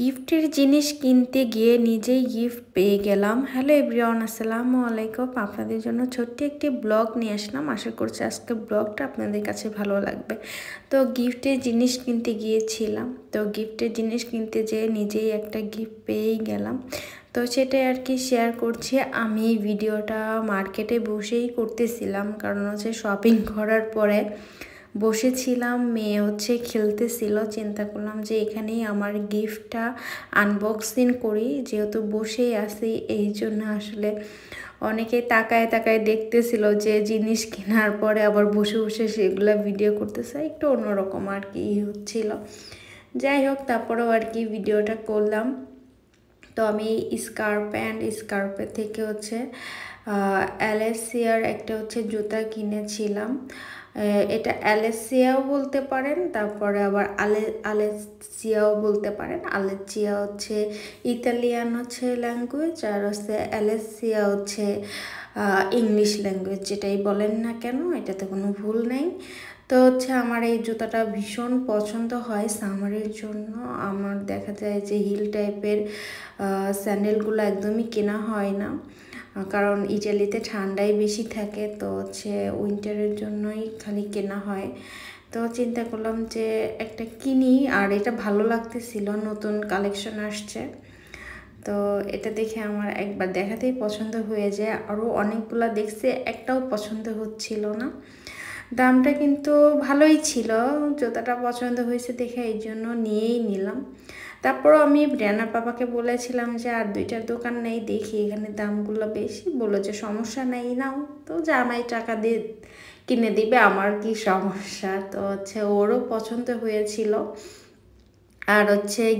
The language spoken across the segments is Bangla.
গিফটের জিনিস কিনতে গিয়ে নিজেই গিফট পেয়ে গেলাম। হ্যালো এভরিওয়ান, আসসালামু আলাইকুম। আপনাদের জন্য ছোট্ট একটি ব্লগ নিয়ে আসলাম। আশা করছি আজকে ব্লগটা আপনাদের কাছে ভালো লাগবে। তো গিফটের জিনিস কিনতে গিয়েছিলাম, তো গিফটের জিনিস কিনতে যেয়ে নিজেই একটা গিফট পেয়েই গেলাম। তো সেটাই আর কি শেয়ার করছি। আমি ভিডিওটা মার্কেটে বসেই করতেছিলাম, কারণ হচ্ছে শপিং করার পরে বসেছিলাম, মেয়ে খেলতেছিল। চিন্তা করলাম যে এখানেই আমার গিফটটা আনবক্সিং করি, যেহেতু বসেই আছি এই জন্য। আসলে অনেকে তাকায় তাকায় দেখতেছিল যে জিনিস কেনার পরে আবার বসে বসে সেগুলো ভিডিও করতেছে, একটু অন্যরকম আর কি হচ্ছিল। যাই হোক, তারপরেও আর কি ভিডিওটা করলাম। তো আমি স্কার্পের থেকে অ্যালেসিয়ার একটা জুতা কিনেছিলাম। এটা অ্যালেসিয়াও বলতে পারেন, তারপরে আবার আলেসিয়াও বলতে পারেন। আলেসিয়া ইতালিয়ান ল্যাঙ্গুয়েজ, আর অ্যালেসিয়া ইংলিশ ল্যাঙ্গুয়েজ। যেটাই বলেন না কেন, এটাতে কোনো ভুল নেই। তো আমার এই জুতাটা ভীষণ পছন্দ হয় সামারের জন্য। আমার দেখা যায় যে হিল টাইপের স্যান্ডেলগুলো একদমই কেনা হয় না, কারণ ইটালিতে ঠান্ডাই বেশি থাকে। তো উইন্টারের জন্যই খালি কেনা হয়। তো চিন্তা করলাম যে একটা কিনি, আর এটা ভালো লাগতেছিল, নতুন কালেকশন আসছে। তো এটা দেখে আমার একবার দেখাতেই পছন্দ হয়ে যায়। আরও অনেকগুলো দেখছি, একটাও পছন্দ হচ্ছিল না। দামটা কিন্তু ভালোই ছিল, জুতাটা পছন্দ হয়েছে দেখে এই জন্য নিয়েই নিলাম। তারপরও আমি ব্র্যানার পাপাকে বলেছিলাম যে আর দুইটার দোকান নেই, দেখি এখানে দামগুলো বেশি। বললো যে সমস্যা নেই, নাও। তো জামাই টাকা দিয়ে কিনে দিবে, আমার কি সমস্যা। তো ওরও পছন্দ হয়েছিল। আর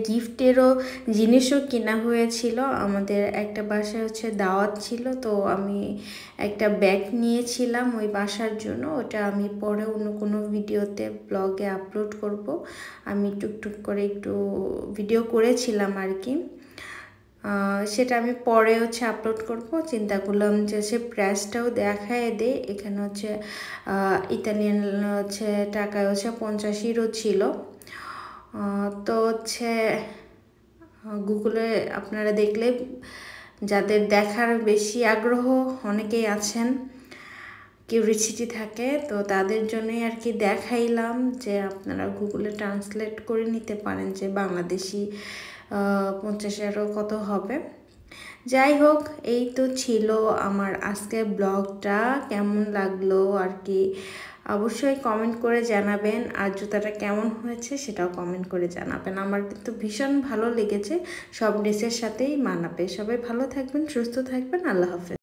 গিফটেরও জিনিসও কেনা হয়েছিল। আমাদের একটা বাসায় দাওয়াত ছিল, তো আমি একটা ব্যাগ নিয়েছিলাম ওই বাসার জন্য। ওটা আমি পরে অন্য কোনো ভিডিওতে ব্লগে আপলোড করব। আমি টুকটুক করে একটু ভিডিও করেছিলাম আর কি, সেটা আমি পরে আপলোড করব। চিন্তা করলাম যে সে প্রাইসটাও দেখায় দেয়। এখানে ইতালিয়ান টাকায় 85 ছিল। তো গুগলে আপনারা দেখলে, যাদের দেখার বেশি আগ্রহ, অনেকেই আছেন, কিউরিসিটি থাকে, তো তাদের জন্যই আর কি দেখাইলাম যে আপনারা গুগলে ট্রান্সলেট করে নিতে পারেন যে বাংলাদেশি 50,000 কত হবে। যাই হোক, এই তো ছিল আমার আজকের ব্লগটা। কেমন লাগলো আর কি অবশ্যই কমেন্ট করে জানাবেন, আর জুতাটা কেমন হয়েছে সেটাও কমেন্ট করে জানাবেন। আমার কিন্তু ভীষণ ভালো লেগেছে, সব ড্রেসের সাথেই মানাবে। সবাই ভালো থাকবেন, সুস্থ থাকবেন, আল্লাহ হাফেজ।